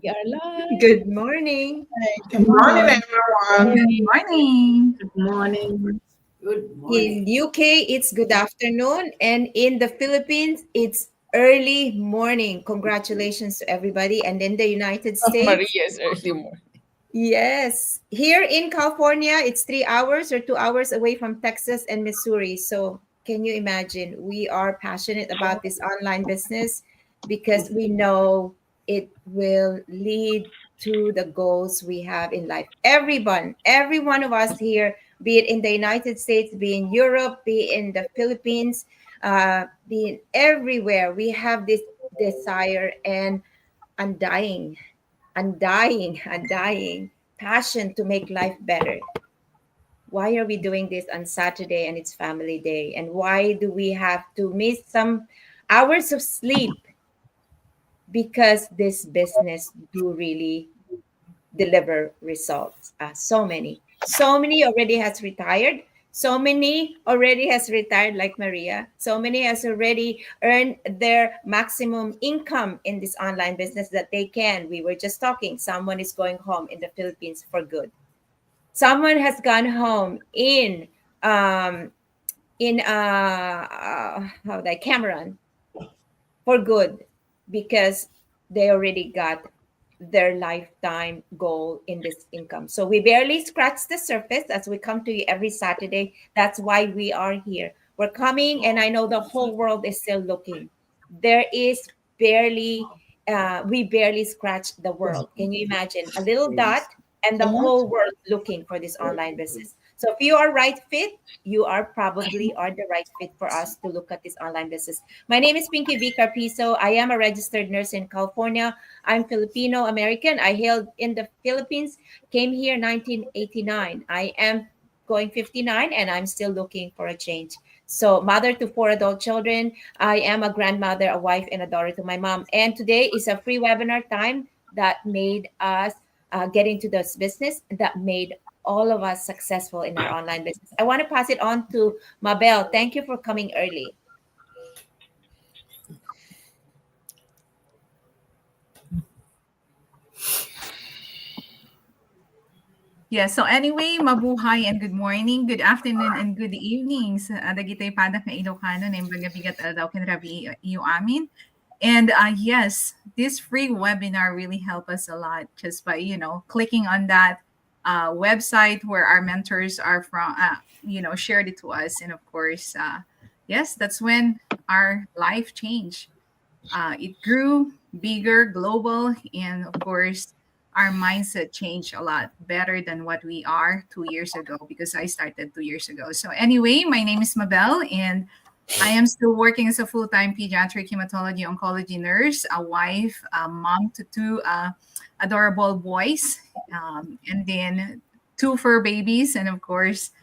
We are live. Good morning. Good morning, everyone. Good morning. Good morning. Good morning. In UK, it's good afternoon, and in the Philippines, it's early morning. Congratulations to everybody. And in the United States, Maria's early morning. yes, here in California, it's 3 hours or 2 hours away from Texas and Missouri. So, can you imagine? We are passionate about this online business because we know it will lead to the goals we have in life. Every one of us here, be it in the United States, be in Europe, be in the Philippines, be in everywhere, we have this desire and undying undying passion to make life better. Why are we doing this on Saturday and it's family day? And why do we have to miss some hours of sleep? Because this business do really deliver results. So many already has retired. So many already has retired like Maria. So many has already earned their maximum income in this online business that they can. We were just talking. Someone is going home in the Philippines for good. Someone has gone home um how that Cameron for good because they already got their lifetime goal in this income. So we barely scratch the surface as we come to you every Saturday. That's why we are here. We're coming, and I know the whole world is still looking. There is barely, we barely scratch the world. Can you imagine a little dot and the whole world looking for this online business? So if you are right fit, you are probably are the right fit for us to look at this online business. My name is Pinky V. Carpizo. I am a registered nurse in California. I'm Filipino American. I hailed in the Philippines, came here 1989. I am going 59 and I'm still looking for a change. So, mother to four adult children. I am a grandmother, a wife, and a daughter to my mom. And today is a free webinar time that made us get into this business, that made all of us successful in our online business. I want to pass it on to Mabel. Thank you for coming early. Yeah, so anyway, mabuhay and good morning, good afternoon, and good evening sa dagitay padak na Ilocano na imbagabigat daw kinrabi iyo amin. And yes, this free webinar really helped us a lot just by, clicking on that website where our mentors are from, shared it to us. And of course, yes, that's when our life changed. It grew bigger, global, and of course, our mindset changed a lot better than what we are 2 years ago because I started 2 years ago. So, anyway, my name is Mabel, and I am still working as a full time pediatric hematology oncology nurse, a wife, a mom to two adorable boys, and then two fur babies. And of course,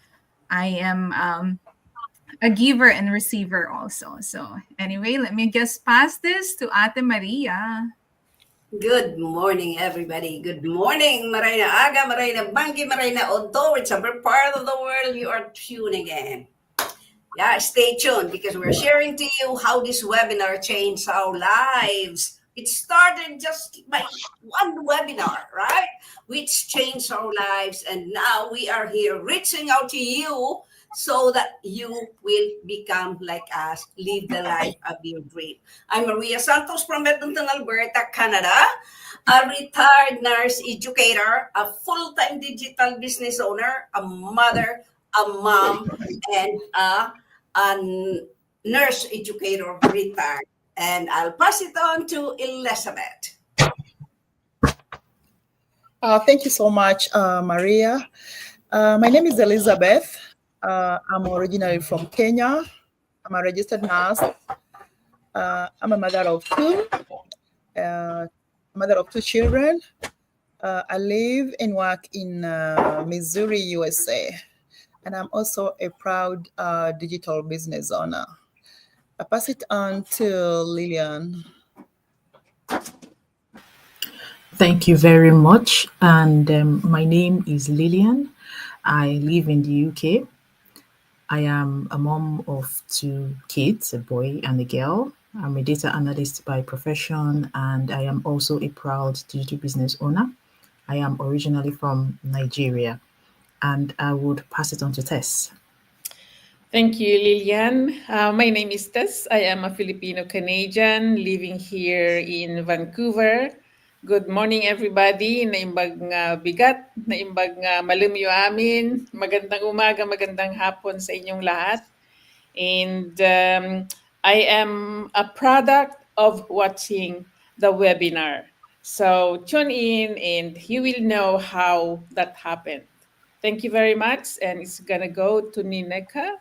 I am a giver and receiver also. So anyway, let me just pass this to Ate Maria. Good morning, everybody. Good morning. Maray na aga, maray na banggi, maray na although it's a part of the world you are tuning in. Yeah, stay tuned because we're sharing to you how this webinar changed our lives. It started just by one webinar, right? Which changed our lives. And now we are here reaching out to you so that you will become like us, live the life of your dream. I'm Maria Santos from Edmonton, Alberta, Canada, a retired nurse educator, a full-time digital business owner, a mother, a mom, and a nurse educator retired. And I'll pass it on to Elizabeth. Thank you so much, Maria. My name is Elizabeth. I'm originally from Kenya. I'm a registered nurse. I'm a mother of two children. I live and work in Missouri, USA. And I'm also a proud digital business owner. I pass it on to Lillian. Thank you very much. And my name is Lillian. I live in the UK. I am a mom of two kids, a boy and a girl. I'm a data analyst by profession, and I am also a proud digital business owner. I am originally from Nigeria, and I would pass it on to Tess. Thank you, Lilian. My name is Tess. I am a Filipino Canadian living here in Vancouver. Good morning, everybody. Naimbag nga bigat, naimbag nga malumyo amin. Magandang umaga, magandang hapon sa inyong lahat. And I am a product of watching the webinar. So tune in and you will know how that happened. Thank you very much. And it's going to go to Nineka.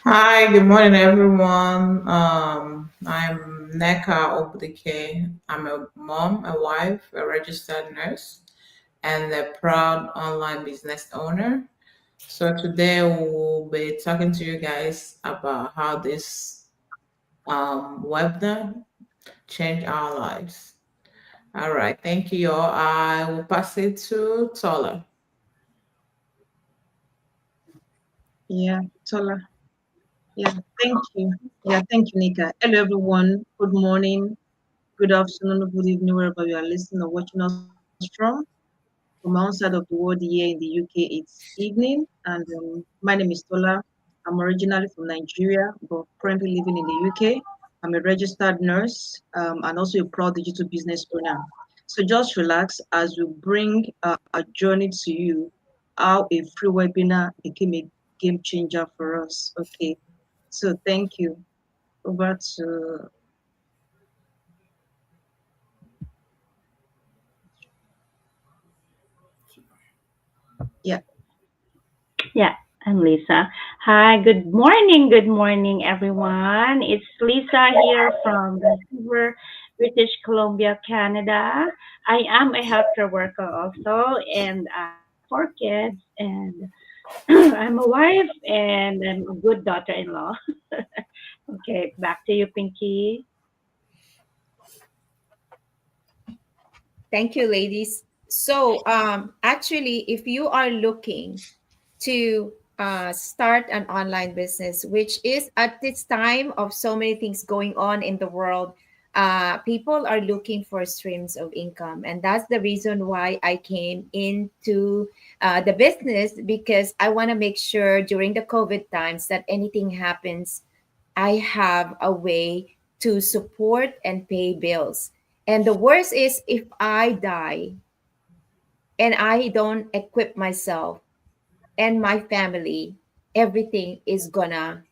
Hi, good morning, everyone. I'm Neka Obudike. I'm a mom, a wife, a registered nurse, and a proud online business owner. So today we'll be talking to you guys about how this webinar changed our lives. All right, thank you all. I will pass it to Tola. Yeah, Tola. Yeah, thank you. Yeah, thank you, Nika. Hello, everyone. Good morning, good afternoon, good evening, wherever you are listening or watching us from. From my own side of the world here in the UK, it's evening, and my name is Tola. I'm originally from Nigeria, but currently living in the UK. I'm a registered nurse and also a proud digital business owner. So just relax as we bring a journey to you how a free webinar became a game changer for us. Okay, so thank you. Over to yeah. Yeah, I'm Lisa. Hi, good morning, everyone. It's Lisa here from Vancouver, British Columbia, Canada. I am a healthcare worker also, and I have four kids, and I'm a wife, and I'm a good daughter-in-law. Okay, back to you, Pinky. Thank you, ladies. So, actually, if you are looking to start an online business, which is at this time of so many things going on in the world, people are looking for streams of income. And that's the reason why I came into the business, because I want to make sure during the COVID times that anything happens, I have a way to support and pay bills. And the worst is if I die and I don't equip myself and my family, everything is gonna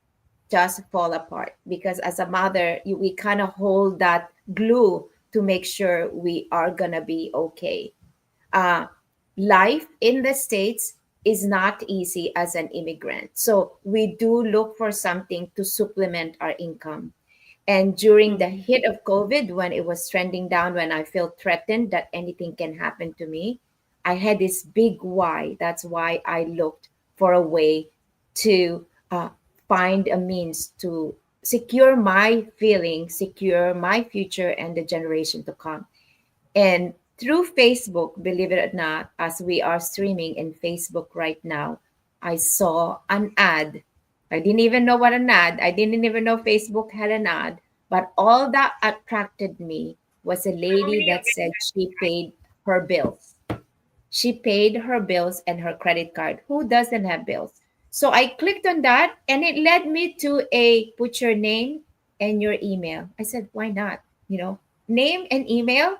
just fall apart, because as a mother, we kind of hold that glue to make sure we are gonna be okay. uh, Life in the States is not easy as an immigrant, so we do look for something to supplement our income. And during the Mhm. hit of COVID, when it was trending down, when I felt threatened that anything can happen to me, I had this big why. That's why I looked for a way to find a means to secure my feelings, secure my future, and the generation to come. And through Facebook, believe it or not, as we are streaming in Facebook right now, I saw an ad. I didn't even know what an ad. I didn't even know Facebook had an ad. But all that attracted me was a lady that said she paid her bills. She paid her bills and her credit card. Who doesn't have bills? So I clicked on that and it led me to a put your name and your email. I said, why not? Name and email,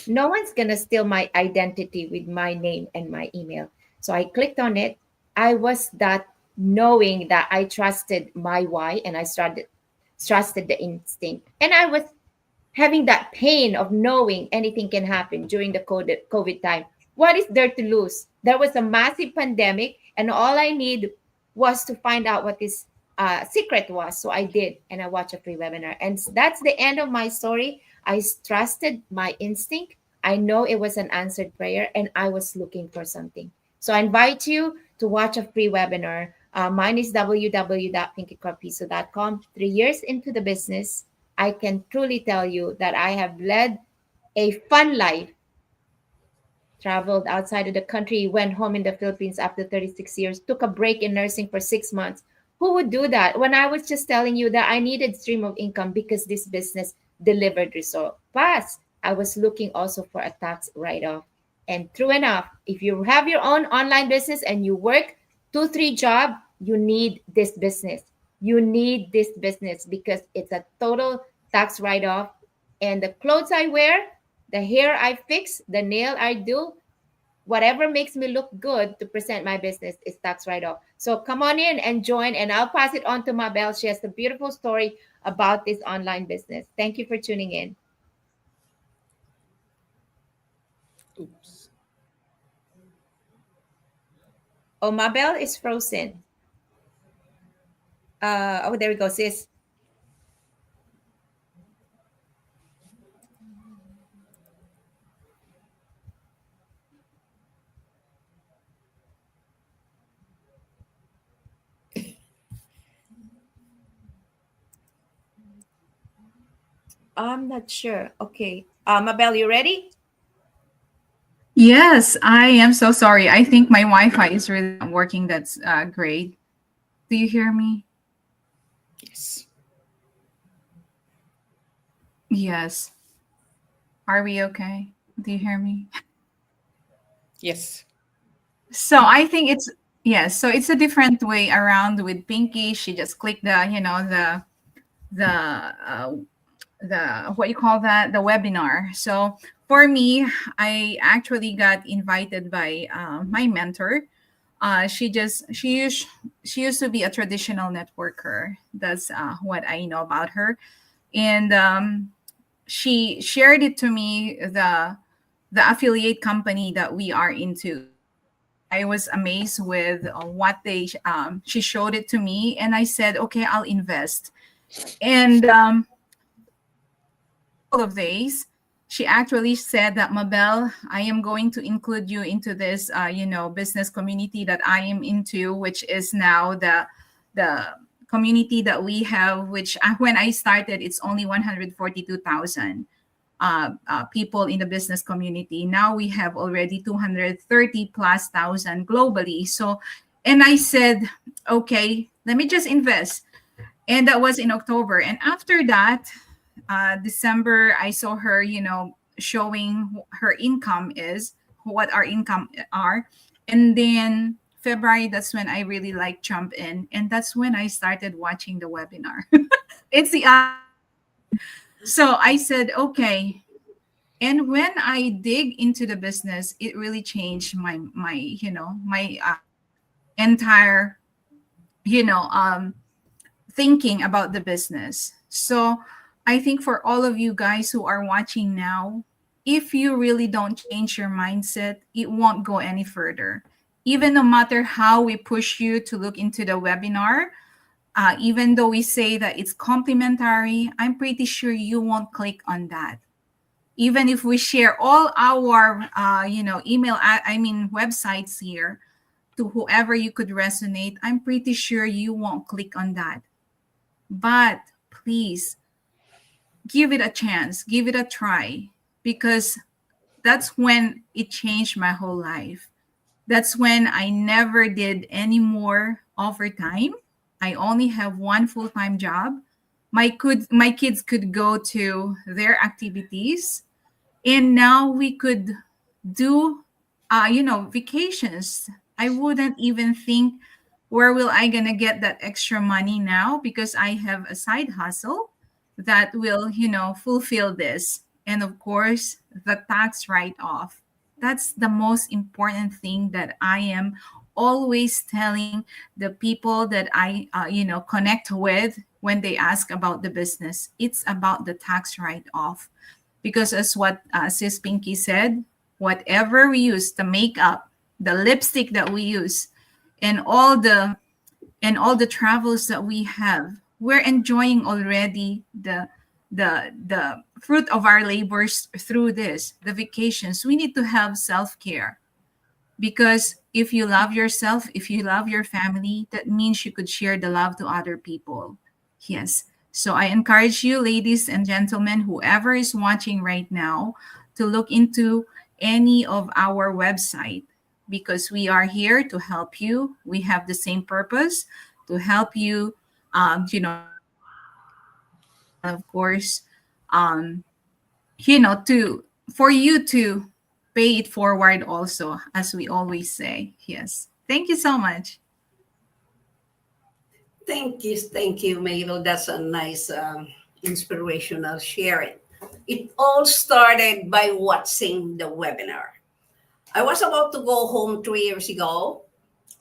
no one's gonna steal my identity with my name and my email. So I clicked on it. I was that knowing that I trusted my why, and I started trusted the instinct. And I was having that pain of knowing anything can happen during the COVID time. What is there to lose? There was a massive pandemic, and all I need was to find out what this secret was. So I did, and I watched a free webinar. And that's the end of my story. I trusted my instinct. I know it was an answered prayer, and I was looking for something. So I invite you to watch a free webinar. Mine is www.pinkycorpiso.com. 3 years into the business, I can truly tell you that I have led a fun life, traveled outside of the country, went home in the Philippines after 36 years, took a break in nursing for 6 months, Who would do that? When I was just telling you that I needed stream of income because this business delivered result. Plus, I was looking also for a tax write-off. And true enough, if you have your own online business and you work 2, 3 job, you need this business. You need this business because it's a total tax write-off. And the clothes I wear, the hair I fix, the nail I do, whatever makes me look good to present my business is tax write-off. So come on in and join, and I'll pass it on to Mabel. She has a beautiful story about this online business. Thank you for tuning in. Oops. Oh, Mabel is frozen. Oh, there we go, sis. I'm not sure. Okay. Mabel, you ready? Yes, I am so sorry. I think my Wi-Fi is really not working. That's great. Do you hear me? Yes. Yes. Are we okay? Do you hear me? Yes. So I think it's yes. So it's a different way around with Pinky. She just clicked the uh, the what you call that, the webinar. So for me, I actually got invited by my mentor. She used to be a traditional networker. That's what I know about her, and she shared it to me, the affiliate company that we are into. And I was amazed with what she showed it to me, and I said, okay, I'll invest. And after a couple of days, she actually said that, Mabel, I am going to include you into this, business community that I am into, which is now the community that we have. Which when I started, it's only 142,000 people in the business community. Now we have already 230 plus thousand globally. So, and I said, okay, let me just invest. And that was in October. And after that, December, I saw her, showing her income is, what our income are. And then February, that's when I really like jump in. And that's when I started watching the webinar. It's the other way around. So I said, okay. And when I dig into the business, it really changed my entire, you know, um, thinking about the business. So I think for all of you guys who are watching now, if you really don't change your mindset, it won't go any further. Even no matter how we push you to look into the webinar, even though we say that it's complimentary, I'm pretty sure you won't click on that. Even if we share all our, email, I mean, websites here to whoever you could resonate, I'm pretty sure you won't click on that. But please give it a chance, give it a try, because that's when it changed my whole life. That's when I never did any more overtime. I only have one full-time job. My kids could go to their activities, and now we could do vacations. I wouldn't even think, where will I gonna get that extra money now, because I have a side hustle that will fulfill this. And of course, the tax write-off, that's the most important thing that I am always telling the people that I connect with when they ask about the business. It's about the tax write-off, because as what Sis Pinky said, whatever we use, the makeup, the lipstick that we use, and all the travels that we have, we're enjoying already the fruit of our labors through this, the vacations. We need to have self-care, because if you love yourself, if you love your family, that means you could share the love to other people. Yes. So I encourage you, ladies and gentlemen, whoever is watching right now, to look into any of our website, because we are here to help you. We have the same purpose, help you, and of course, um, for you to pay it forward also, as we always say. Yes. Thank you so much. Thank you, Mabel. That's a nice, inspirational sharing. It all started by watching the webinar. I was about to go home 3 years ago,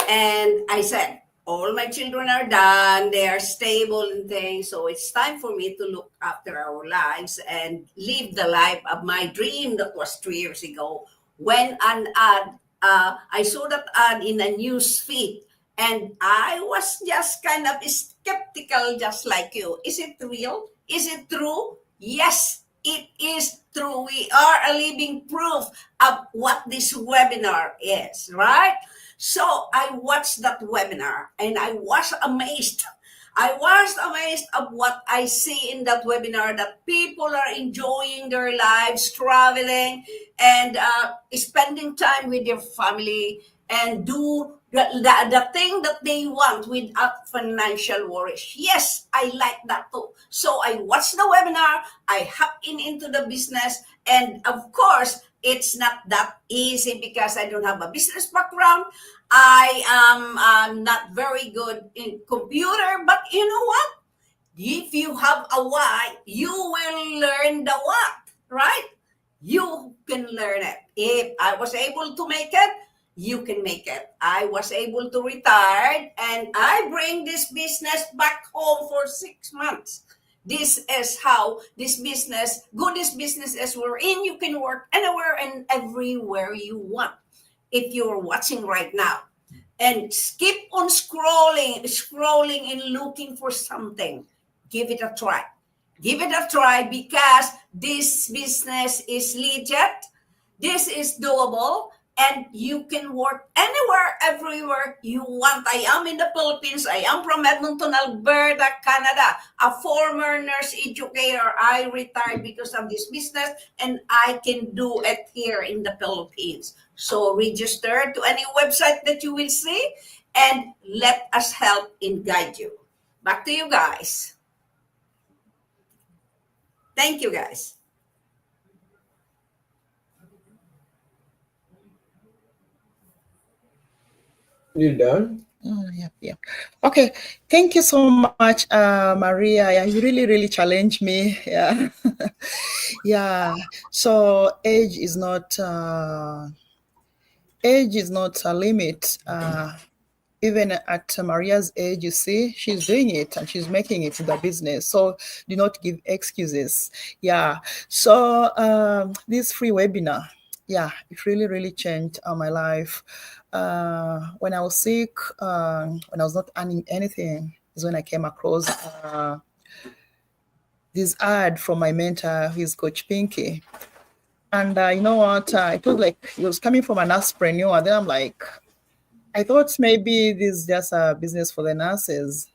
and I said, all my children are done, they are stable and things, so it's time for me to look after our lives and live the life of my dream that was 3 years ago. When an ad, I saw that ad in a news feed, and I was just kind of skeptical, just like you. Is it real? Is it true? Yes, it is true. We are a living proof of what this webinar is, right? So I watched that webinar and I was amazed. I was amazed of what I see in that webinar, that people are enjoying their lives, traveling, and spending time with their family, and do the thing that they want without financial worries. Yes, I like that too. So I watched the webinar, I hacked into the business, and of course, it's not that easy because I don't have a business background. I am not very good in computer, but you know what? If you have a why, you will learn the what, right? You can learn it. If I was able to make it, you can make it. I was able to retire and I bring this business back home for 6 months. This is how this business is we're in. You can work anywhere and everywhere you want if you're watching right now, and keep on scrolling and looking for something. Give it a try. Give it a try because this business is legit. This is doable, and you can work anywhere, everywhere you want. I am in the Philippines. I am from Edmonton, Alberta, Canada. A former nurse educator. I retired because of this business, and I can do it here in the Philippines. So register to any website that you will see, and let us help and guide you. Back to you guys. Thank you, guys. You done? Yep, yep. Okay, thank you so much, Maria. Yeah, you really challenged me. Yeah, yeah. So age is not a limit. Even at Maria's age, you see, she's doing it and she's making it in the business. So do not give excuses. Yeah. So this free webinar, yeah, it really changed my life. When I was sick, when I was not earning anything, is when I came across this ad from my mentor, who is Coach Pinky. And you know what? It was like it was coming from an entrepreneur. Then I'm like, I thought maybe this is just a business for the nurses,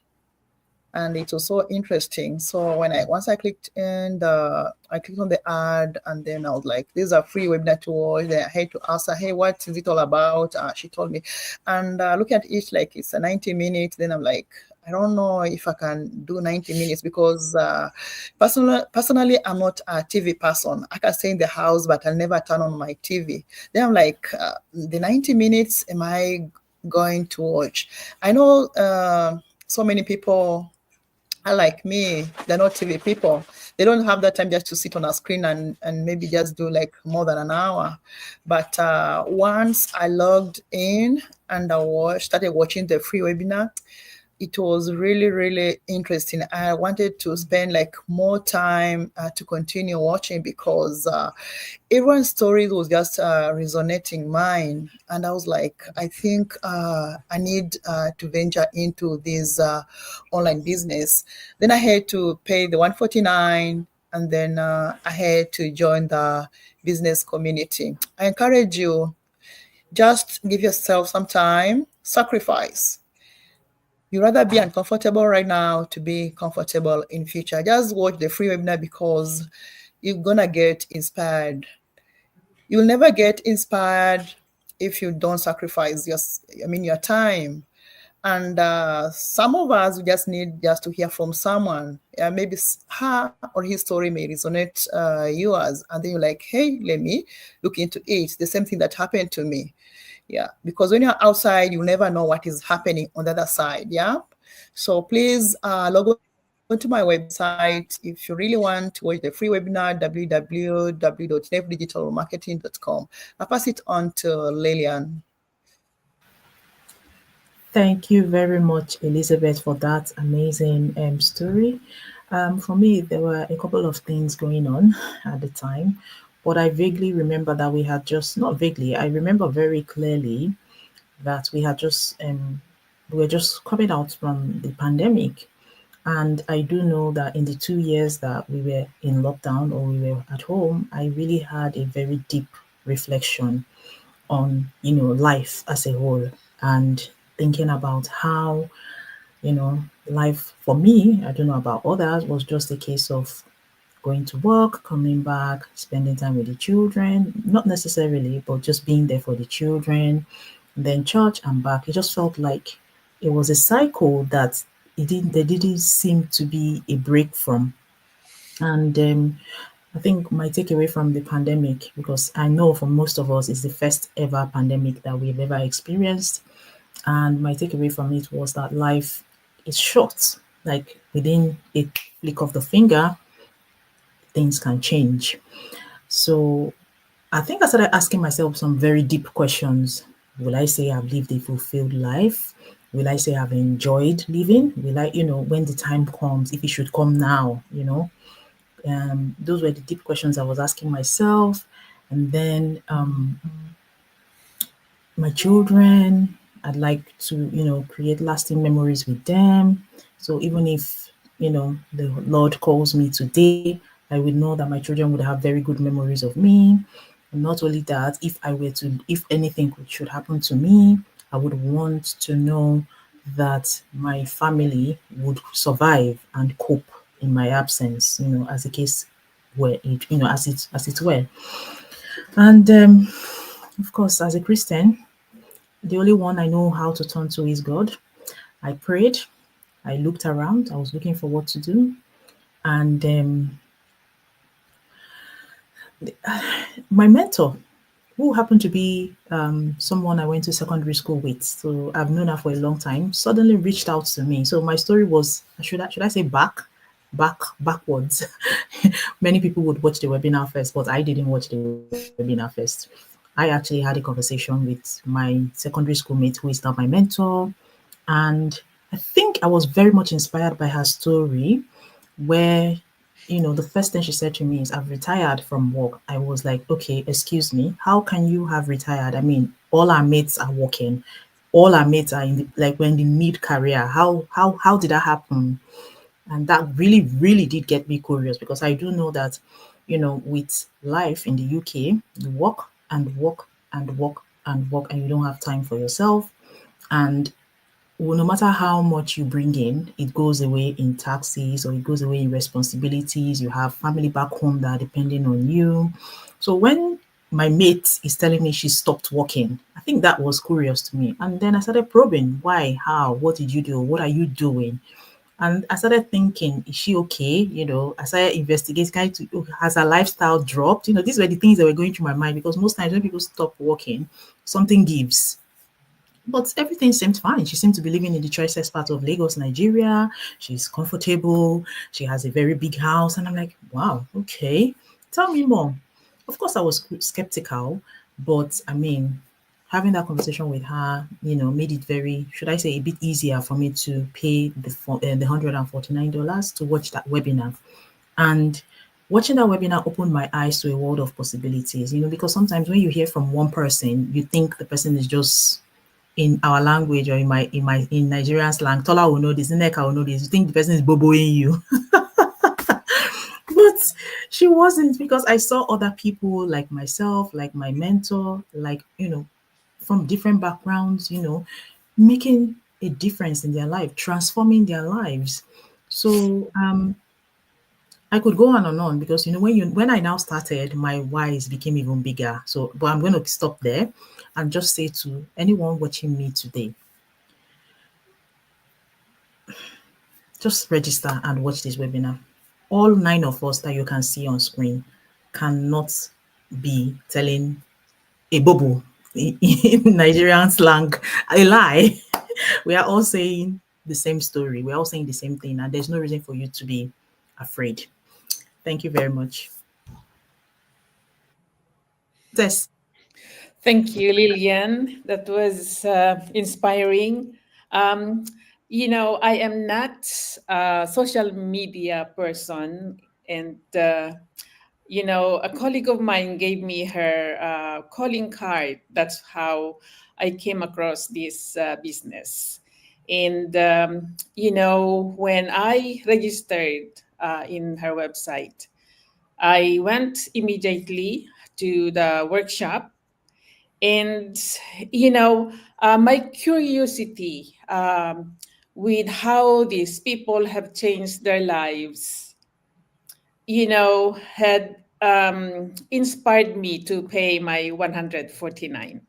and it was so interesting. So when once I clicked I clicked on the ad, and then I was like, "This is a free webinar to watch." Then I had to ask her, "Hey, what is it all about?" She told me, and looking at it, like it's a 90 minutes. Then I'm like, I don't know if I can do 90 minutes because personally, I'm not a TV person. I can stay in the house, but I'll never turn on my TV. Then I'm like, the 90 minutes, am I going to watch? I know so many people are like me. They're not TV people. They don't have that time just to sit on a screen and maybe just do like more than an hour. But once I logged in and started watching the free webinar, it was really interesting. I wanted to spend like more time to continue watching because everyone's story was just resonating mine, and I was like, I think I need to venture into this online business. Then I had to pay the 149, and then I had to join the business community. I encourage you, just give yourself some time, sacrifice. You'd rather be uncomfortable right now to be comfortable in future. Just watch the free webinar because you're gonna get inspired. You'll never get inspired if you don't sacrifice your time. And some of us, we just need just to hear from someone. Maybe her or his story may resonate yours, and then you're like, hey, let me look into it. The same thing that happened to me. Yeah, because when you're outside, you never know what is happening on the other side. Yeah, so please log on to my website if you really want to watch the free webinar, www.nefdigitalmarketing.com. I'll pass it on to Lillian. Thank you very much, Elizabeth, for that amazing story. For me, there were a couple of things going on at the time, but I vaguely remember that we had just, not vaguely, I remember very clearly that we were just coming out from the pandemic. And I do know that in the 2 years that we were in lockdown or we were at home, I really had a very deep reflection on, life as a whole, and thinking about how, life for me, I don't know about others, was just a case of going to work, coming back, spending time with the children, not necessarily, but just being there for the children, then church and back. It just felt like it was a cycle that there didn't seem to be a break from. And I think my takeaway from the pandemic, because I know for most of us, it's the first ever pandemic that we've ever experienced. And my takeaway from it was that life is short. Like within a flick of the finger, things can change. So I think I started asking myself some very deep questions. Will I say I've lived a fulfilled life? Will I say I've enjoyed living? Will I, when the time comes, if it should come now, those were the deep questions I was asking myself. And then my children, I'd like to, create lasting memories with them. So even if, the Lord calls me today, I would know that my children would have very good memories of me. And not only that, if anything should happen to me, I would want to know that my family would survive and cope in my absence, as the case were, as it were. And of course, as a Christian, the only one I know how to turn to is God. I prayed. I looked around. I was looking for what to do. And my mentor, who happened to be someone I went to secondary school with, so I've known her for a long time, suddenly reached out to me. So my story was, should I say backwards. Many people would watch the webinar first, but I didn't watch the webinar first. I actually had a conversation with my secondary schoolmate, who is now my mentor, and I think I was very much inspired by her story, where, the first thing she said to me is, I've retired from work. I was like, okay, excuse me, how can you have retired? I mean, all our mates are working, all our mates are in like when the mid career. How did that happen? And that really, really did get me curious, because I do know that, with life in the UK, you work and work and work and work, and you don't have time for yourself. And well, no matter how much you bring in, it goes away in taxes or it goes away in responsibilities. You have family back home that are depending on you. So when my mate is telling me she stopped working, I think that was curious to me. And then I started probing, why, how, what did you do? What are you doing? And I started thinking, is she okay? I started investigating, has her lifestyle dropped? These were the things that were going through my mind, because most times when people stop working, something gives. But everything seemed fine. She seemed to be living in the choicest part of Lagos, Nigeria. She's comfortable. She has a very big house. And I'm like, wow, okay. Tell me more. Of course, I was skeptical, but I mean, having that conversation with her, made it very, should I say, a bit easier for me to pay the $149 to watch that webinar. And watching that webinar opened my eyes to a world of possibilities, because sometimes when you hear from one person, you think the person is just, in our language, or in Nigerian slang, Tola will know this, Nneka will know this. You think the person is boboing you. But she wasn't, because I saw other people like myself, like my mentor, like, from different backgrounds, making a difference in their life, transforming their lives. So I could go on and on, because when I now started, my whys became even bigger. So, but I'm going to stop there and just say to anyone watching me today, just register and watch this webinar. All nine of us that you can see on screen cannot be telling a bubble in Nigerian slang, a lie. We are all saying the same story. We're all saying the same thing, and there's no reason for you to be afraid. Thank you very much. Tess. Thank you, Lillian. That was inspiring. Um, I am not a social media person, and a colleague of mine gave me her calling card. That's how I came across this business. And when I registered in her website, I went immediately to the workshop, and my curiosity with how these people have changed their lives had inspired me to pay my 149.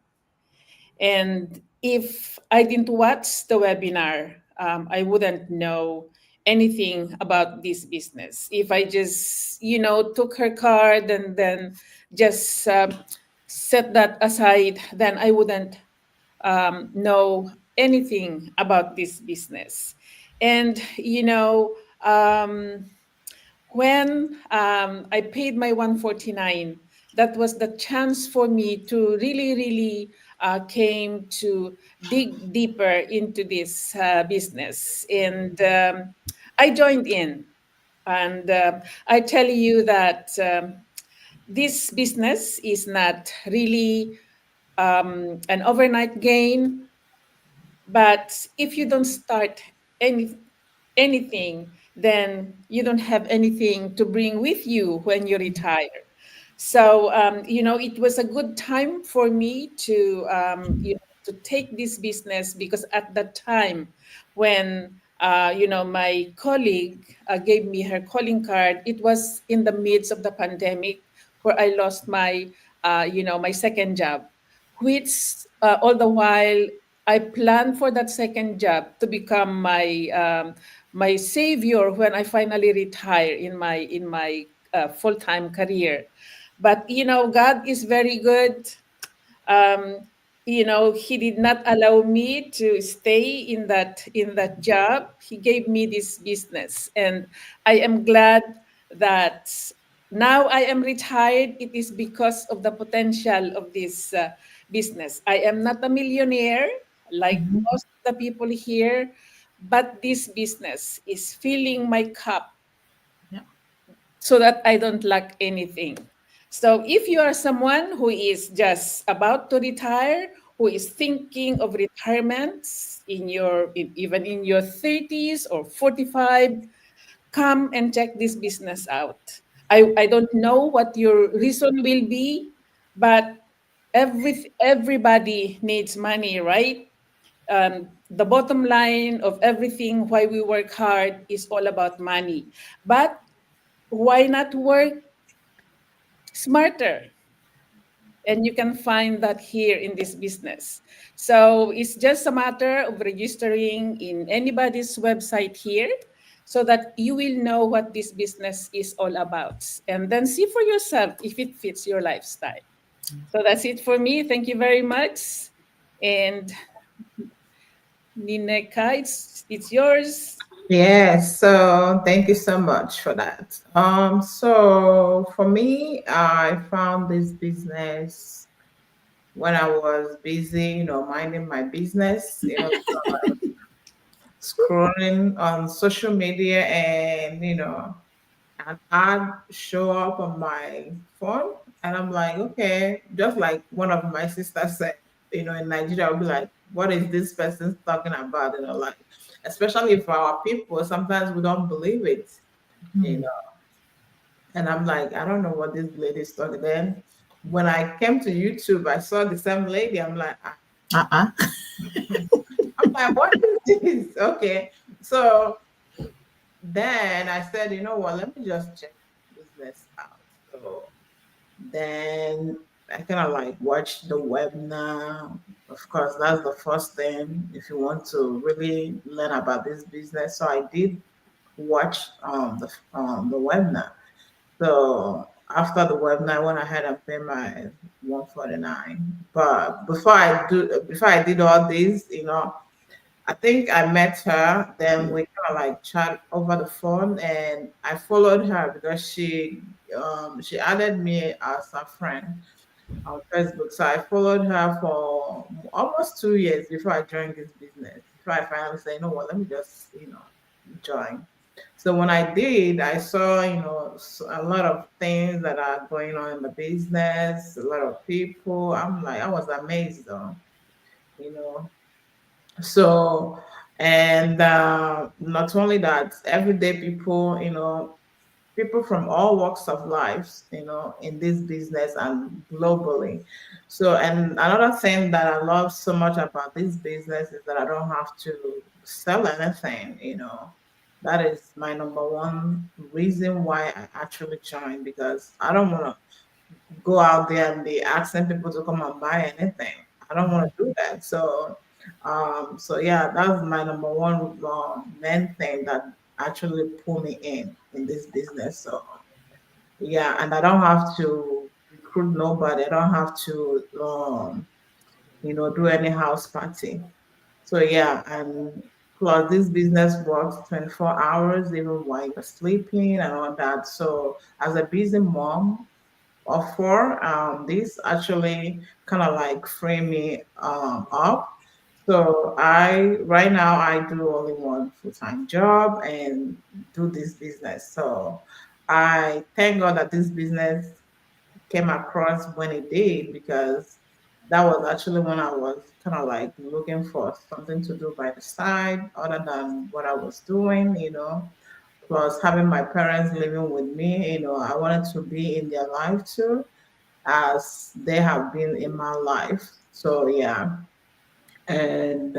And if I didn't watch the webinar, I wouldn't know anything about this business. If I just, took her card and then just set that aside, then I wouldn't know anything about this business. And, when I paid my 149, that was the chance for me to really, really came to dig deeper into this business. And I joined in. And I tell you that this business is not really an overnight gain, but if you don't start any anything, then you don't have anything to bring with you when you retire. So it was a good time for me to to take this business, because at that time when my colleague gave me her calling card, it was in the midst of the pandemic, where I lost my my second job, which all the while I planned for that second job to become my savior when I finally retire in my full-time career. But God is very good. um, He did not allow me to stay in that job. He gave me this business, and I am glad that now I am retired. It is because of the potential of this business. I am not a millionaire like most of the people here, but this business is filling my cup Yeah. so that I don't lack anything. So if you are someone who is just about to retire, who is thinking of retirement even in your 30s or 45, come and check this business out. I don't know what your reason will be, but everybody needs money, right? The bottom line of everything why we work hard is all about money. But why not work smarter? And you can find that here in this business. So it's just a matter of registering in anybody's website here, so that you will know what this business is all about, and then see for yourself if it fits your lifestyle. So that's it for me. Thank you very much. And Nineka, it's yours. Yes, so thank you so much for that. So for me, I found this business when I was busy, minding my business, scrolling on social media, and an ad show up on my phone, and I'm like, okay, just like one of my sisters said, in Nigeria, I'll be like, what is this person talking about? Like, especially for our people, sometimes we don't believe it, you know. And I'm like, I don't know what this lady is talking. Then when I came to YouTube, I saw the same lady. I'm like, Uh-uh. I'm like, what is this? Okay. So then I said, you know what, let me just check business out. So then I kind of like watch the webinar. Of course, that's the first thing if you want to really learn about this business. So I did watch the webinar. So after the webinar, I went ahead and paid my 149. But before I did all this, I think I met her. Then we kind of like chat over the phone, and I followed her because she added me as a friend on Facebook. So I followed her for almost 2 years before I joined this business. Before I finally said, you know what, let me just join. So when I did, I saw a lot of things that are going on in the business, a lot of people. I was amazed though, you know. So, and not only that, everyday people, people from all walks of life, in this business and globally. So, and another thing that I love so much about this business is that I don't have to sell anything. That is my number one reason why I actually joined, because I don't want to go out there and be asking people to come and buy anything. I don't want to do that. So yeah, that's my number one main thing that actually pull me in this business. So yeah, and I don't have to recruit nobody. I don't have to do any house party. So yeah, and plus this business works 24 hours even while you're sleeping and all that. So as a busy mom of four, this actually kind of like frame me up. So I right now I do only one full-time job and do this business. So I thank God that this business came across when it did, because that was actually when I was kind of like looking for something to do by the side other than what I was doing. Plus having my parents living with me, I wanted to be in their life too, as they have been in my life. So yeah, and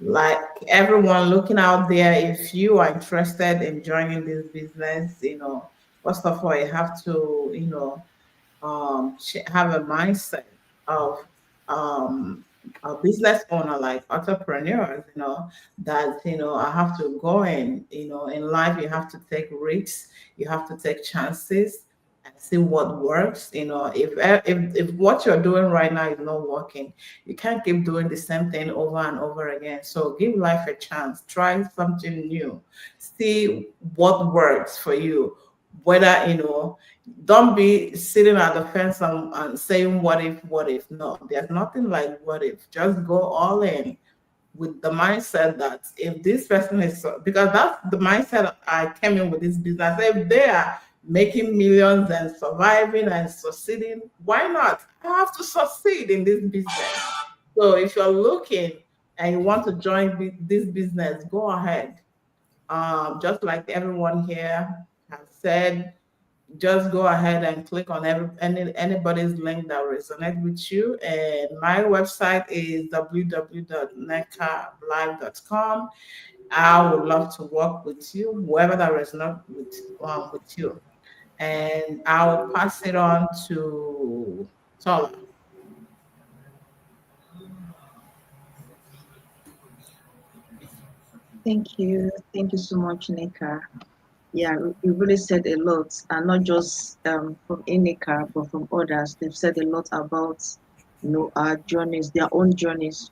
like everyone looking out there, if you are interested in joining this business, first of all, you have to, have a mindset of a business owner, like entrepreneurs, that I have to go in life. You have to take risks, you have to take chances and see what works. If what you're doing right now is not working, you can't keep doing the same thing over and over again. So give life a chance, try something new, see what works for you. Whether don't be sitting at the fence and saying what if. No, there's nothing like what if. Just go all in with the mindset that if this person is because that's the mindset I came in with this business. If they are making millions and surviving and succeeding, why not? I have to succeed in this business. So if you're looking and you want to join this business, go ahead. Just like everyone here has said, just go ahead and click on anybody's link that resonates with you. And my website is www.necalive.com. I would love to work with you, whoever that resonates with you. And I'll pass it on to Tola. Thank you. Thank you so much, Nika. Yeah, you really said a lot, and not just from Nika, but from others. They've said a lot about, our journeys, their own journeys,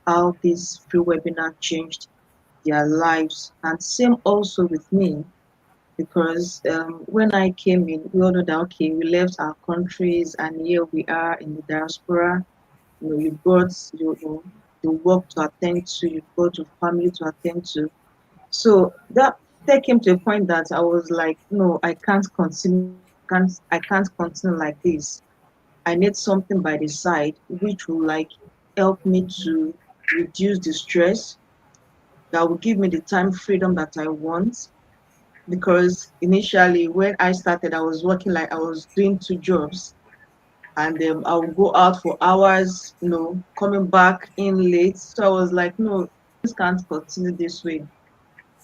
how this free webinar changed their lives. And same also with me, because when I came in, we all know that, okay, we left our countries and here we are in the diaspora. You've got your work to attend to, you've got your family to attend to. So that came to a point that I was like, no, I can't continue. I can't continue like this. I need something by the side which will like help me to reduce the stress, that will give me the time freedom that I want. Because initially when I started, I was working like I was doing two jobs, and I would go out for hours, coming back in late. So I was like, no, this can't continue this way.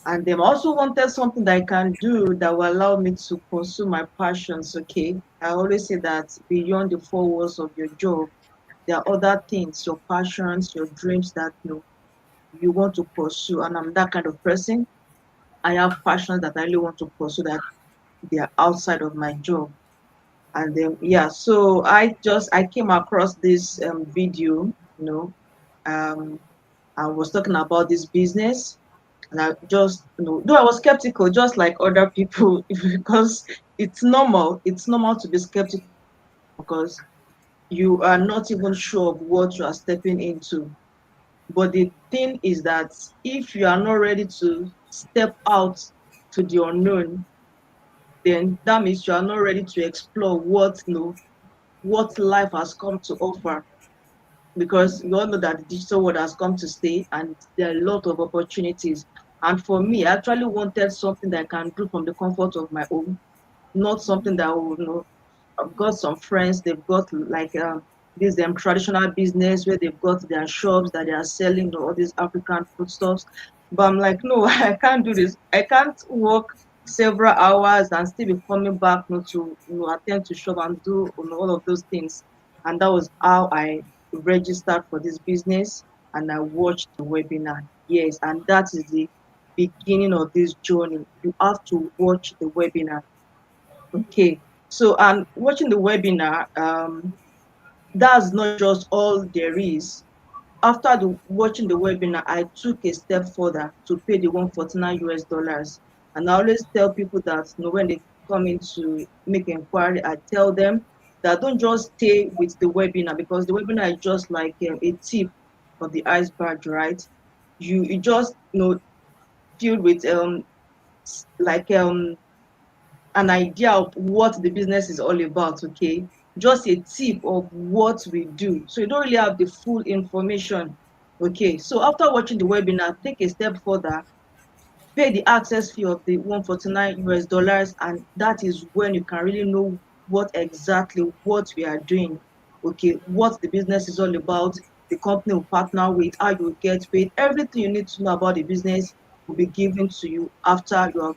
And they also wanted something that I can do that will allow me to pursue my passions. Okay, I always say that beyond the four walls of your job, there are other things, your passions, your dreams that you want to pursue. And I'm that kind of person. I have passions that I really want to pursue that they are outside of my job. And then yeah, so I came across this video, um, I was talking about this business, and I just, though I was skeptical, just like other people, because it's normal to be skeptical of something because you are not even sure of what you are stepping into. But the thing is that if you are not ready to step out to the unknown, then that means you are not ready to explore what life has come to offer. Because we all know that the digital world has come to stay and there are a lot of opportunities. And for me, I actually wanted something that I can do from the comfort of my home, not something that will, I've got some friends, they've got like this traditional business where they've got their shops that they are selling all these African foodstuffs. But I'm like, no, I can't do this. I can't work several hours and still be coming back, to attend to shop and do, all of those things. And that was how I registered for this business and I watched the webinar. Yes, and that is the beginning of this journey. You have to watch the webinar. Okay, so and watching the webinar, that's not just all there is. After watching the webinar, I took a step further to pay the 149 US dollars. And I always tell people that, when they come in to make inquiry, I tell them that don't just stay with the webinar because the webinar is just like a tip of the iceberg, right? You just filled with like an idea of what the business is all about, okay? Just a tip of what we do. So you don't really have the full information. Okay, so after watching the webinar, take a step further, pay the access fee of the 149 US dollars, and that is when you can really know what we are doing. Okay, what the business is all about, the company will partner with, how you will get paid, everything you need to know about the business will be given to you after you have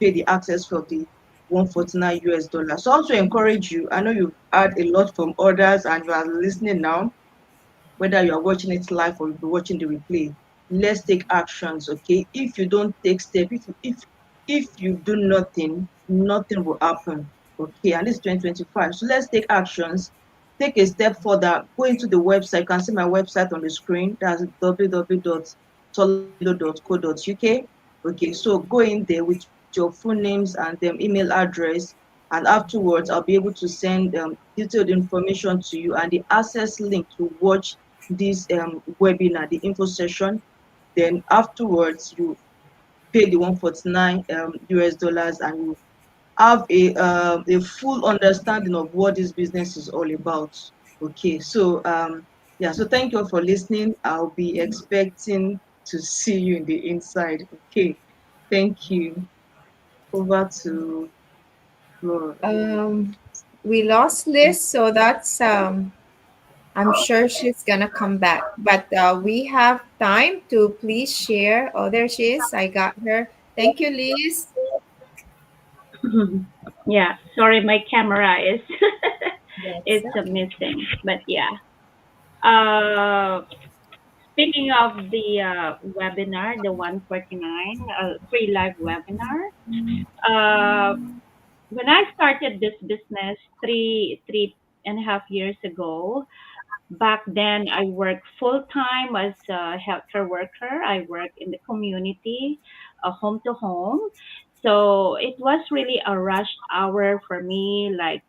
paid the access fee of the 149 US dollars. So I want to encourage you. I know you've heard a lot from others and you are listening now, whether you are watching it live or you're watching the replay. Let's take actions, okay? If you don't take steps, if you do nothing, nothing will happen. Okay, and this is 2025. So let's take actions. Take a step further. Go into the website. You can see my website on the screen. That's www.tolaido.co.uk. Okay, so go in there with your full names and email address, and afterwards I'll be able to send detailed information to you and the access link to watch this webinar, the info session. Then afterwards you pay the 149 US dollars and you have a full understanding of what this business is all about. Okay, so yeah, so thank you all for listening. I'll be expecting to see you in the inside. Okay, thank you. Over to Flora. We lost Liz, so that's I'm sure she's gonna come back. But we have time to please share. Oh, there she is. I got her. Thank you, Liz. Yeah, sorry, my camera is That's is okay. missing, but yeah. Uh, Speaking of the webinar, the 149 free live webinar. Uh, when I started this business three and a half years ago, back then I worked full time as a healthcare worker. I work in the community, home to home. So it was really a rushed hour for me, like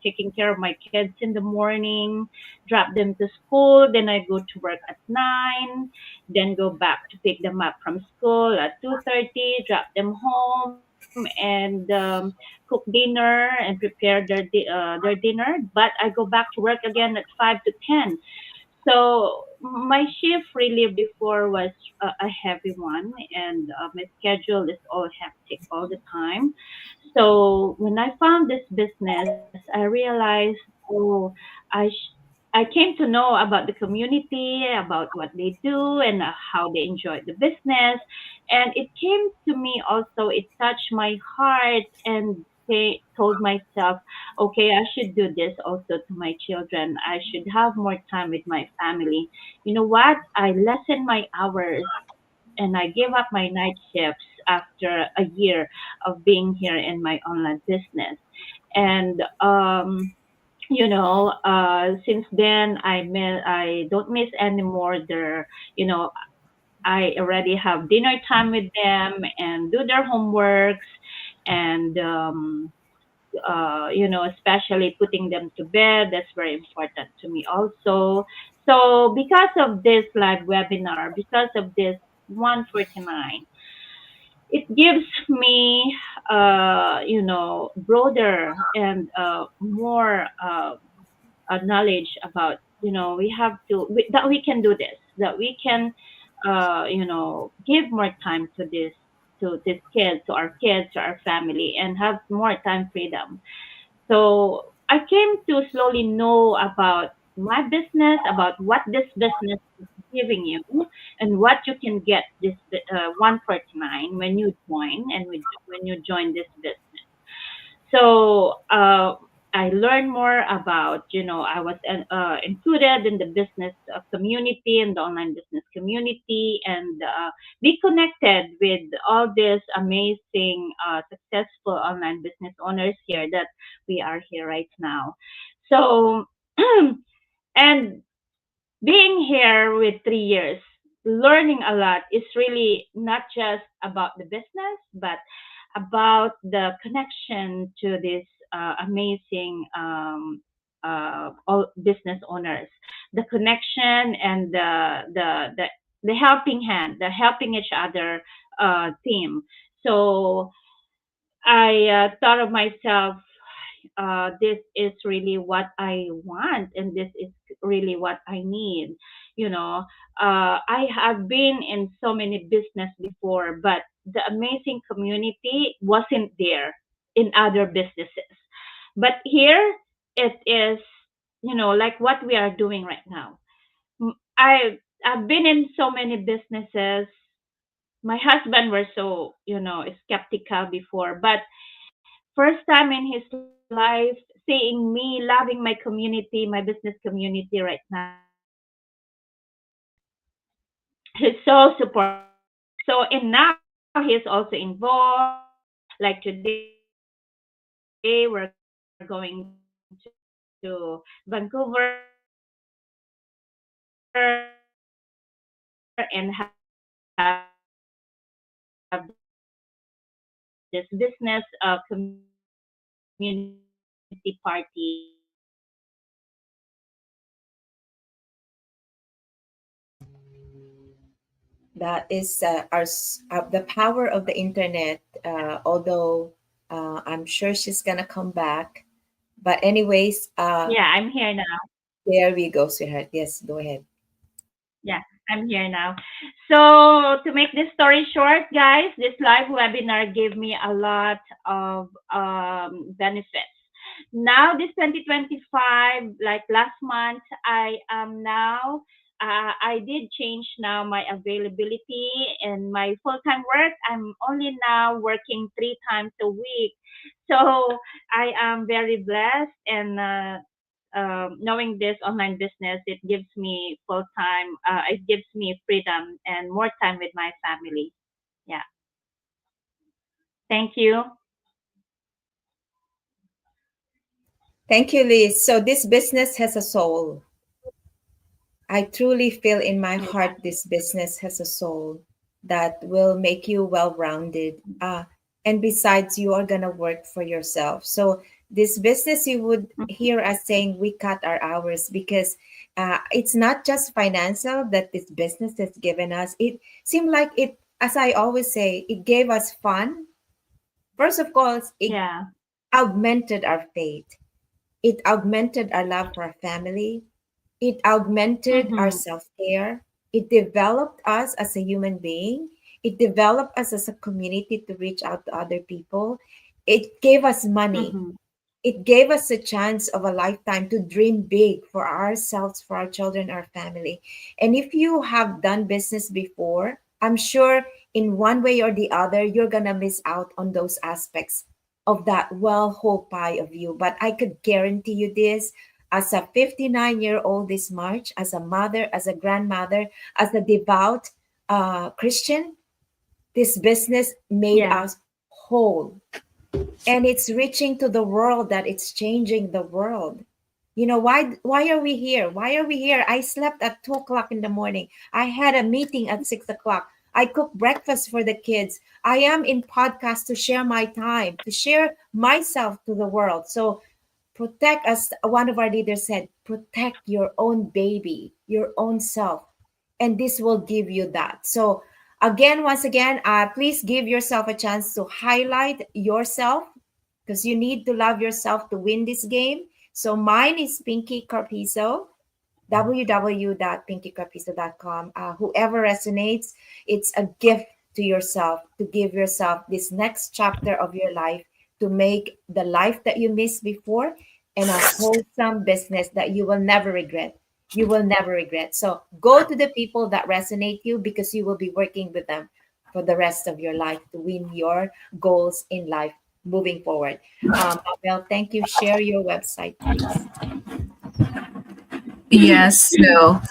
taking care of my kids in the morning, drop them to school, then I go to work at 9, then go back to pick them up from school at 2:30, drop them home, and cook dinner and prepare their dinner. But I go back to work again at 5 to 10. So my shift really before was a heavy one, and my schedule is all hectic all the time. So when I found this business, I realized, oh, I came to know about the community, about what they do, and how they enjoy the business. And it came to me also, it touched my heart and told myself, okay, I should do this also to my children. I should have more time with my family. You know what? I lessen my hours and I gave up my night shifts after a year of being here in my online business. And since then I don't miss anymore their, I already have dinner time with them and do their homeworks, and especially putting them to bed. That's very important to me also. So because of this live webinar, because of this 149, it gives me, broader and more knowledge about, we have to, that we can do this, that we can, give more time to this, to this kids, to our kids, to our family, and have more time freedom. So I came to slowly know about my business, about what this business is giving you, and what you can get this 149 when you join, and when you join this business. So I learned more about, I was included in the business community, and the online business community, and be connected with all these amazing, successful online business owners here that we are here right now. So, and being here with 3 years, learning a lot is really not just about the business, but about the connection to this amazing all business owners, the connection, and the helping hand, the helping each other team. So I thought of myself, this is really what I want, and this is really what I need. I have been in so many business before, but the amazing community wasn't there in other businesses. But here it is, like what we are doing right now. I've been in so many businesses. My husband were so, skeptical before, but first time in his life seeing me loving my community, my business community right now. He's so supportive. So, and now he's also involved. Like today, we're going to Vancouver and have this business community party. That is the power of the internet. Although I'm sure she's gonna come back, but anyways, Yeah, I'm here now. there we go, sweetheart. Yes, go ahead. Yeah, I'm here now. So, to make this story short, guys, this live webinar gave me a lot of benefits. Now, this 2025, like last month, I am now, I did change now my availability and my full time work. I'm only now working 3 times a week. So, I am very blessed, and knowing this online business, it gives me full time, it gives me freedom and more time with my family. Yeah. Thank you. Thank you, Liz. So this business has a soul. I truly feel in my heart this business has a soul that will make you well rounded. And besides, you are going to work for yourself. So, this business, you would hear us saying we cut our hours because it's not just financial that this business has given us. It seemed like it, as I always say, it gave us fun. First of all, it Yeah. augmented our faith, it augmented our love for our family, it augmented our Mm-hmm. self care. It developed us as a human being. It developed us as a community to reach out to other people. It gave us money. Mm-hmm. It gave us a chance of a lifetime to dream big for ourselves, for our children, our family. And if you have done business before, I'm sure in one way or the other, you're going to miss out on those aspects of that well whole pie of you. But I could guarantee you this, as a 59-year-old this March, as a mother, as a grandmother, as a devout Christian, This business made Yeah. us whole, and it's reaching to the world, that it's changing the world. You know, why are we here? Why are we here? I slept at 2 o'clock in the morning. I had a meeting at 6 o'clock. I cooked breakfast for the kids. I am in podcast to share my time, to share myself to the world. So protect, as one of our leaders said, protect your own baby, your own self, and this will give you that. So again, once again, please give yourself a chance to highlight yourself, because you need to love yourself to win this game. So mine is Pinky Carpizo, www.pinkycarpizo.com. Whoever resonates, it's a gift to yourself, to give yourself this next chapter of your life, to make the life that you missed before and a wholesome business that you will never regret. You will never regret. So go to the people that resonate you, because you will be working with them for the rest of your life to win your goals in life moving forward. Abel, thank you. Share your website, please. Yes. So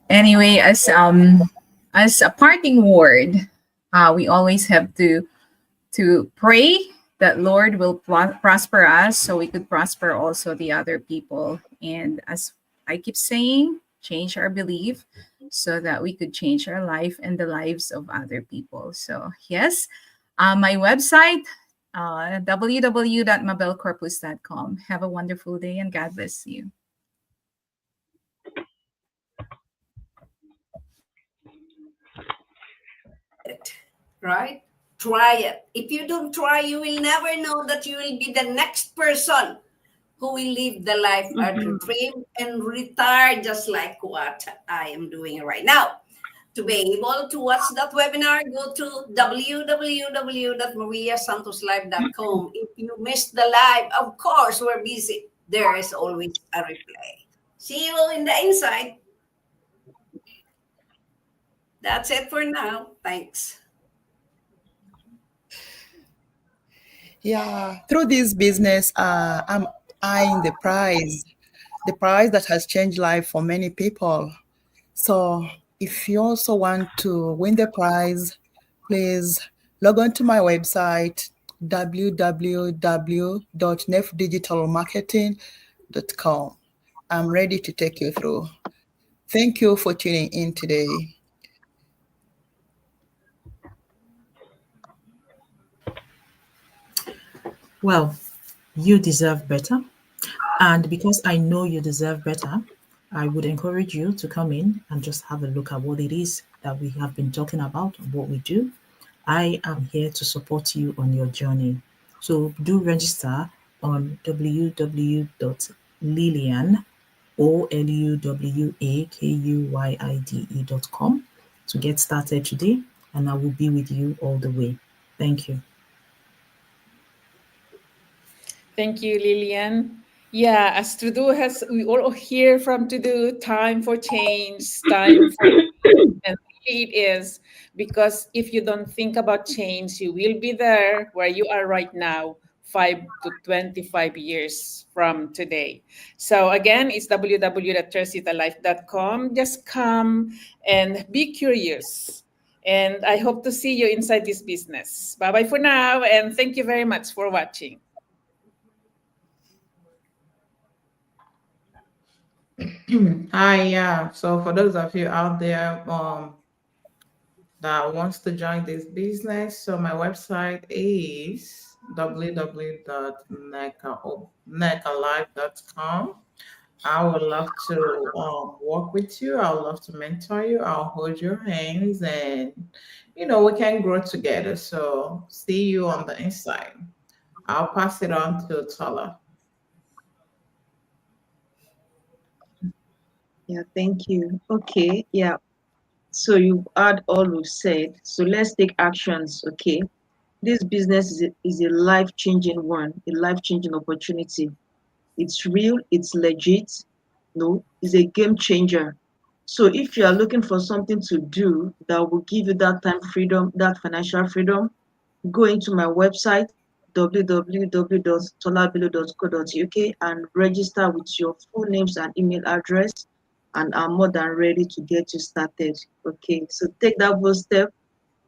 anyway, as a parting word, we always have to pray that Lord will prosper us so we could prosper also the other people. And as I keep saying, change our belief so that we could change our life and the lives of other people. So yes, my website, www.mabelcorpus.com. Have a wonderful day and God bless you. It, right? Try it. If you don't try, you will never know that you will be the next person who will live the life of your Mhm. dream and retire just like what I am doing right now. To be able to watch that webinar, go to www.mariasantoslive.com. If you missed the live, of course, we're busy. There is always a replay. See you in the inside. That's it for now. Thanks. Yeah, through this business, I'm eyeing the prize that has changed life for many people. So if you also want to win the prize, please log on to my website www.nefdigitalmarketing.com. I'm ready to take you through. Thank you for tuning in today. Well, you deserve better. And because I know you deserve better, I would encourage you to come in and just have a look at what it is that we have been talking about, what we do. I am here to support you on your journey. So do register on www.lillian, OLUWAKUYIDE.com to get started today, and I will be with you all the way. Thank you. Thank you, Lillian. Yeah, as Trudeau has, we all hear from Trudeau, time for change, time for and really it is, because if you don't think about change, you will be there where you are right now, 5 to 25 years from today. So again, it's www.tersitalife.com. Just come and be curious. And I hope to see you inside this business. Bye bye for now. And thank you very much for watching. Hi, yeah. So for those of you out there that wants to join this business, so my website is www.necalife.com. I would love to work with you. I would love to mentor you. I'll hold your hands and, we can grow together. So see you on the inside. I'll pass it on to Tola. Yeah, thank you. Okay, yeah. So you heard all we've said. So let's take actions, okay? This business is a life-changing one, a life-changing opportunity. It's real, it's legit. No, it's a game changer. So if you are looking for something to do that will give you that time freedom, that financial freedom, go into my website www.tolabilo.co.uk and register with your full names and email address, and I'm more than ready to get you started. Okay, so take that first step,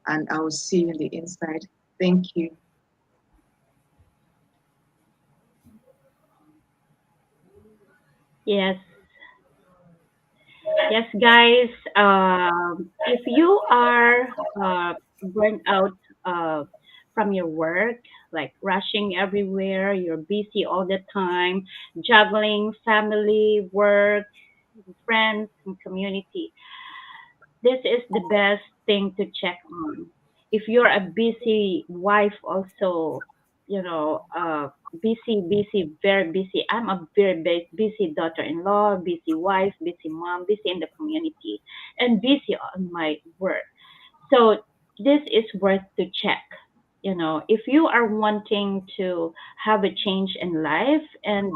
and I will see you in the inside. Thank you. Yes, yes, guys. If you are burnt out from your work, like rushing everywhere, you're busy all the time, juggling family, work, friends, and community. This is the best thing to check on. If you're a busy wife, also, you know, very busy. I'm a very busy daughter-in-law, busy wife, busy mom, busy in the community, and busy on my work. So this is worth to check. If you are wanting to have a change in life, and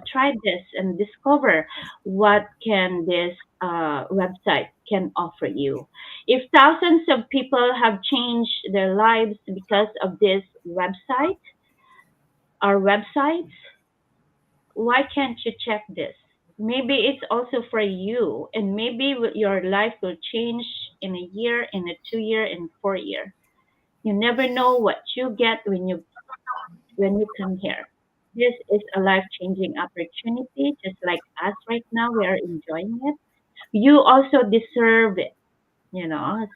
try this and discover what can this website can offer you. If thousands of people have changed their lives because of this website or websites, why can't you check this? Maybe it's also for you, and maybe your life will change in a year, in a 2 year, in 4 year. You never know what you get when you come here. This is a life changing opportunity, just like us right now. We are enjoying it. You also deserve it.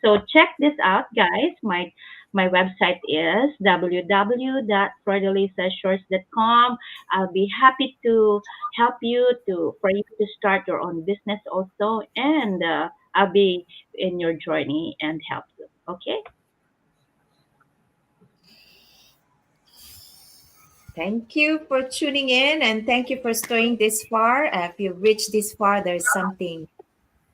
So check this out, guys. My website is www.floridalisashores.com. I'll be happy to help you for you to start your own business also, and I'll be in your journey and help you. Okay? Thank you for tuning in and thank you for staying this far. If you've reached this far, there's something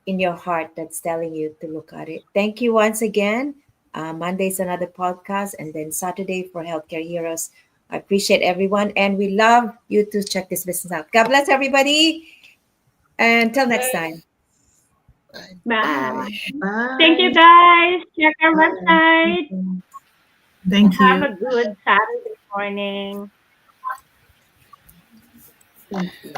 in your heart that's telling you to look at it. Thank you once again. Monday's another podcast, and then Saturday for Healthcare Heroes. I appreciate everyone, and we love you to check this business out. God bless everybody. Until next time. Bye. Bye. Bye. Thank you, Bye. guys. Check our Bye. website. Thank Have you. a good Saturday morning. Thank you.